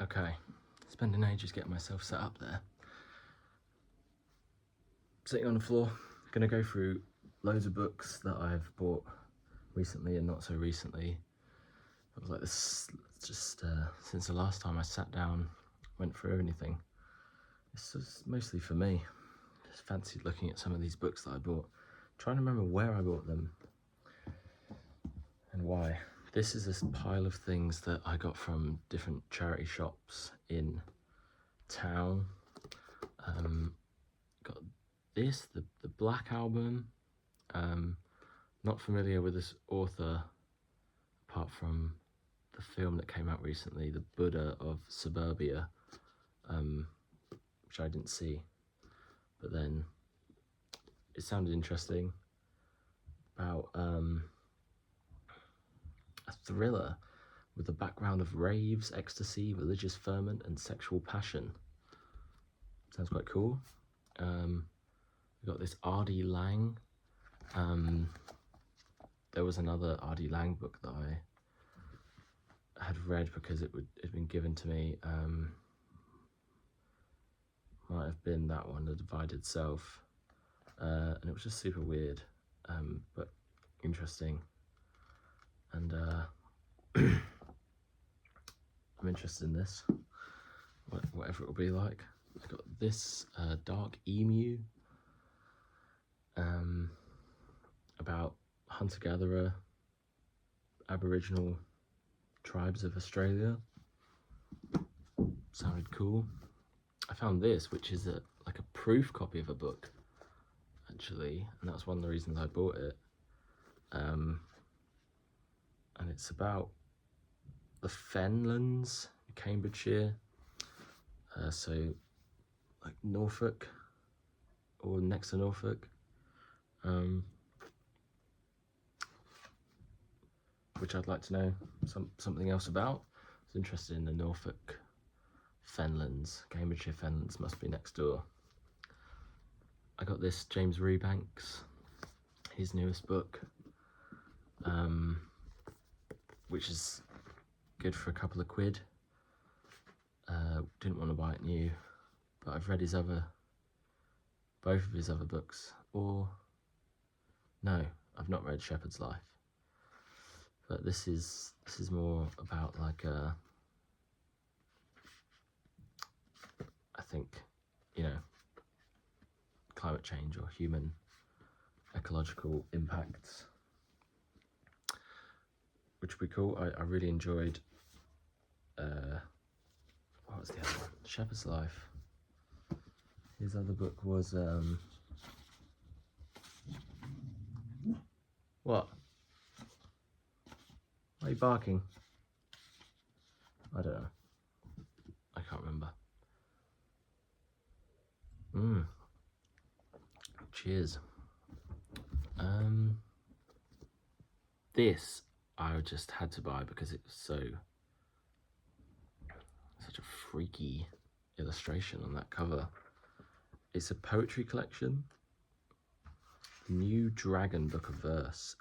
Okay, spending ages getting myself set up there. Sitting on the floor, gonna go through loads of books that I've bought recently and not so recently. It was like this just since the last time I sat down, went through anything. It's just mostly for me. Just fancied looking at some of these books that I bought. Trying to remember where I bought them and why. This is this pile of things that I got from different charity shops in town. Got this, the Black Album. Not familiar with this author apart from the film that came out recently, The Buddha of Suburbia, which I didn't see, but then it sounded interesting, about a thriller with a background of raves, ecstasy, religious ferment and sexual passion. Sounds quite cool. We got this R.D. Lang. There was another R.D. Lang book that I had read because it had been given to me. Might have been that one, The Divided Self. And it was just super weird, but interesting. And I'm interested in this, whatever it will be like. I got this Dark Emu, about hunter-gatherer Aboriginal tribes of Australia. Sounded cool. I found this, which is like a proof copy of a book, actually, and that's one of the reasons I bought it. And it's about the Fenlands in Cambridgeshire, so like Norfolk or next to Norfolk, which I'd like to know something else about. I was interested in the Norfolk Fenlands. Cambridgeshire Fenlands must be next door. I got this James Rebanks, his newest book, which is good for a couple of quid. Didn't want to buy it new, but I've read both of his other books. Or no, I've not read Shepherd's Life. But this is more about like I think, climate change or human ecological impacts, which would be cool. I really enjoyed what was the other one? Shepherd's Life. His other book was what? Why are you barking? I don't know. I can't remember. Cheers. This I just had to buy because it was such a freaky illustration on that cover. It's a poetry collection, New Dragon Book of Verse,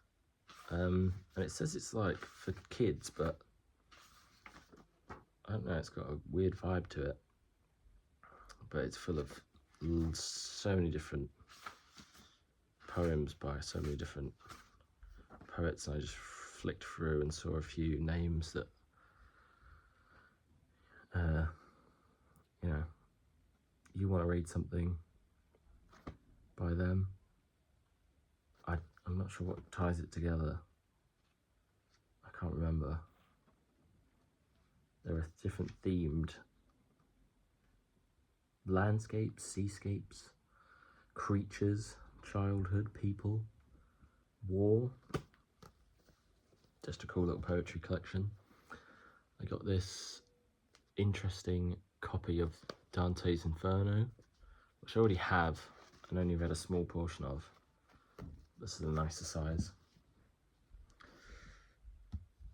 and it says it's like for kids, but I don't know, it's got a weird vibe to it, but it's full of so many different poems by so many different poets, and I just flicked through and saw a few names that you want to read something by them. I'm not sure what ties it together. I can't remember. There are different themed landscapes, seascapes, creatures, childhood, people, war. Just a cool little poetry collection. I got this interesting copy of Dante's Inferno, which I already have and only read a small portion of. This is a nicer size.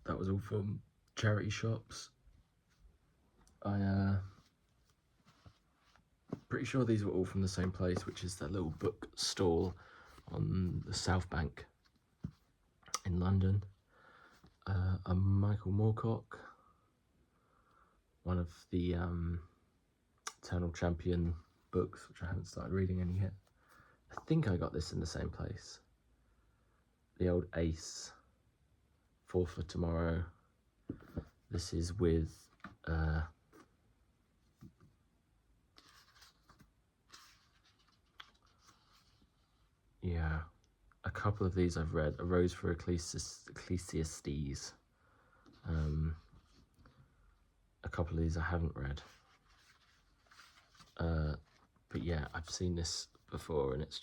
That was all from charity shops. Pretty sure these were all from the same place, which is that little book stall on the South Bank in London. A Michael Moorcock, one of the Eternal Champion books, which I haven't started reading any yet. I think I got this in the same place. The old Ace, Four for Tomorrow. This is with yeah, a couple of these I've read. A Rose for Ecclesiastes. A couple of these I haven't read. But yeah, I've seen this before, and it's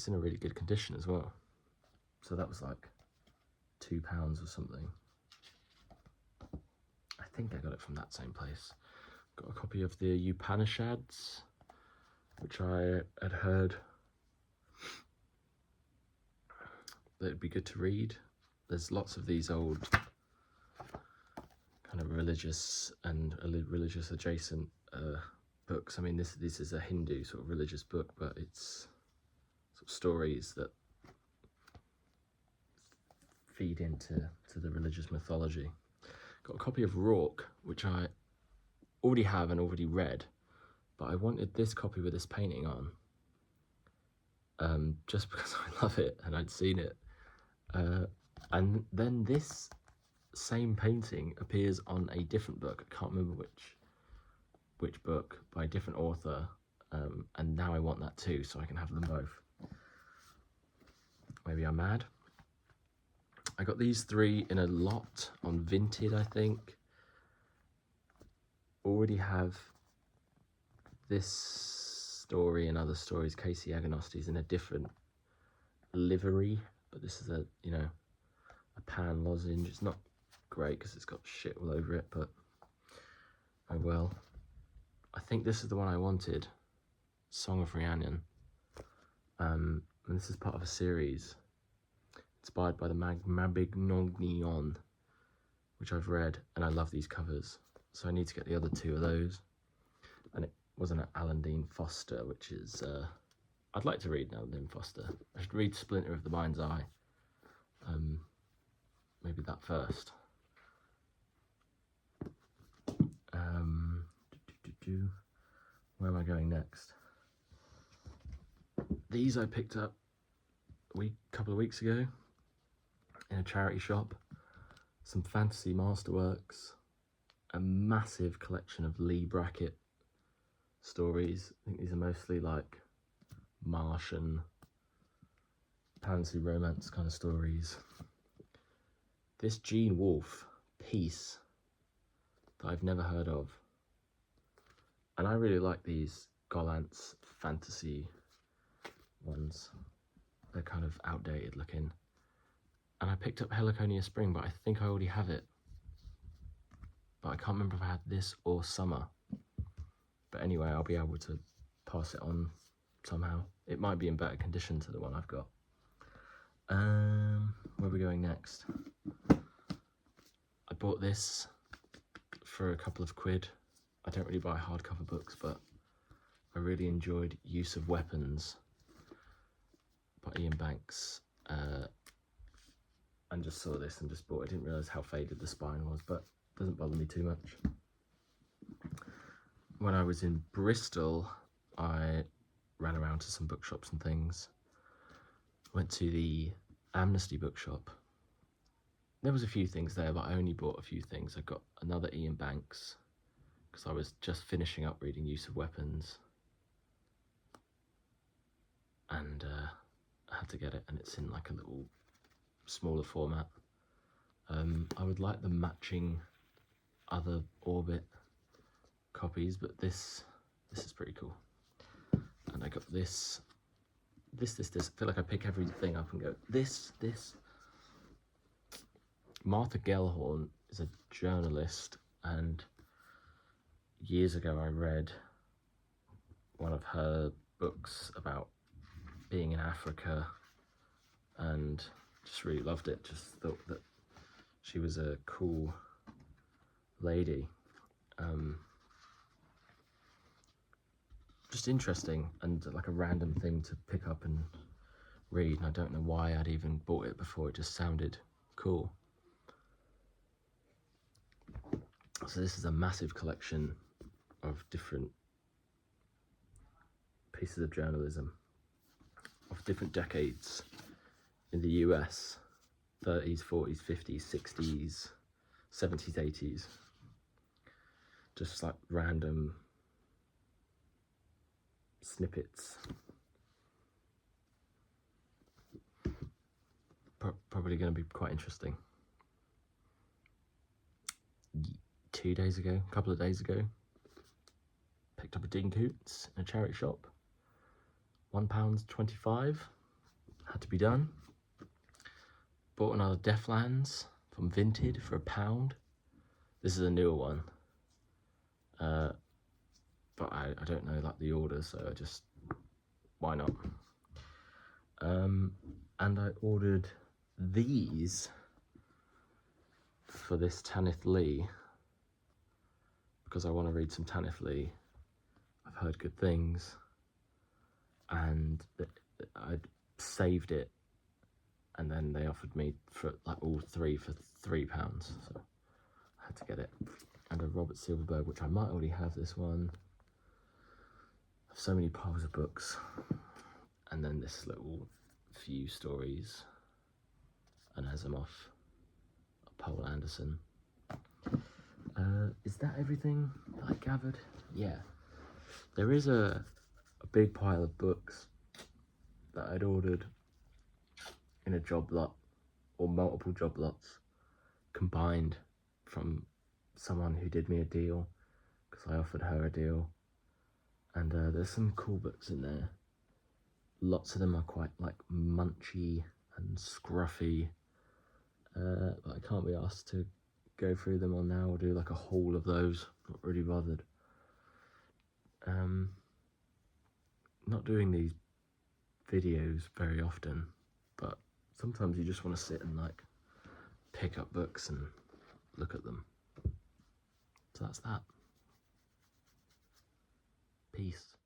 in a really good condition as well. So that was like £2 or something. I think I got it from that same place. Got a copy of the Upanishads, which I had heard that it'd be good to read. There's lots of these old kind of religious and religious adjacent books. I mean, this is a Hindu sort of religious book, but it's sort of stories that feed into the religious mythology. Got a copy of Rourke, which I already have and already read, but I wanted this copy with this painting on, just because I love it and I'd seen it. And then this same painting appears on a different book. I can't remember which book, by a different author, and now I want that too, so I can have them both. Maybe I'm mad. I got these 3 in a lot on Vinted, I think. Already have this story and other stories, Casey Agnostes, in a different livery, but this is a pan lozenge. It's not great because it's got shit all over it, but oh well. I think this is the one I wanted, Song of Rhiannon, and this is part of a series inspired by the Mabinogion, which I've read, and I love these covers, so I need to get the other 2 of those. And it wasn't an Alan Dean Foster, which is I'd like to read Alan Dean Foster. I should read Splinter of the Mind's Eye, maybe that first. Where am I going next? These I picked up a couple of weeks ago in a charity shop. Some fantasy masterworks, a massive collection of Lee Brackett stories. I think these are mostly like Martian fantasy romance kind of stories. This Gene Wolfe piece that I've never heard of. And I really like these Gollancz fantasy ones. They're kind of outdated looking. And I picked up Heliconia Spring, but I think I already have it. But I can't remember if I had this or Summer. But anyway, I'll be able to pass it on somehow. It might be in better condition to the one I've got. Where are we going next? I bought this for a couple of quid. I don't really buy hardcover books, but I really enjoyed Use of Weapons by Ian Banks. And just saw this and just bought it. I didn't realise how faded the spine was, but it doesn't bother me too much. When I was in Bristol, I ran around to some bookshops and things. Went to the Amnesty bookshop. There was a few things there, but I only bought a few things. I got another Ian Banks, because I was just finishing up reading Use of Weapons. And I had to get it, and it's in like a little smaller format. I would like the matching other Orbit copies, but this is pretty cool. And I got this. I feel like I pick everything up and go, this. Martha Gellhorn is a journalist, and years ago I read one of her books about being in Africa and just really loved it. Just thought that she was a cool lady. Just interesting and like a random thing to pick up and read, and I don't know why I'd even bought it before. It just sounded cool. So this is a massive collection of different pieces of journalism of different decades in the US, 30s, 40s, 50s, 60s, 70s, 80s. Just like random snippets. Probably going to be quite interesting. 2 days ago, a couple of days ago, picked up a Dean Koontz in a charity shop. £1.25, had to be done. Bought another Deathlands from Vinted for £1. This is a newer one. But I don't know like the order, so I just, why not? And I ordered these for this Tanith Lee, because I want to read some Tanith Lee. I've heard good things, and I'd saved it, and then they offered me for like all three for £3, so I had to get it. And a Robert Silverberg, which I might already have this one. I have so many piles of books. And then this little few stories, an Asimov, a Paul Anderson. Is that everything that I gathered? Yeah. There is a big pile of books that I'd ordered in a job lot, or multiple job lots, combined from someone who did me a deal, because I offered her a deal. And there's some cool books in there. Lots of them are quite like munchy and scruffy, but I can't be asked to go through them all now or do like a haul of those. Not really bothered. Not doing these videos very often, but sometimes you just want to sit and like pick up books and look at them. So that's that. Peace.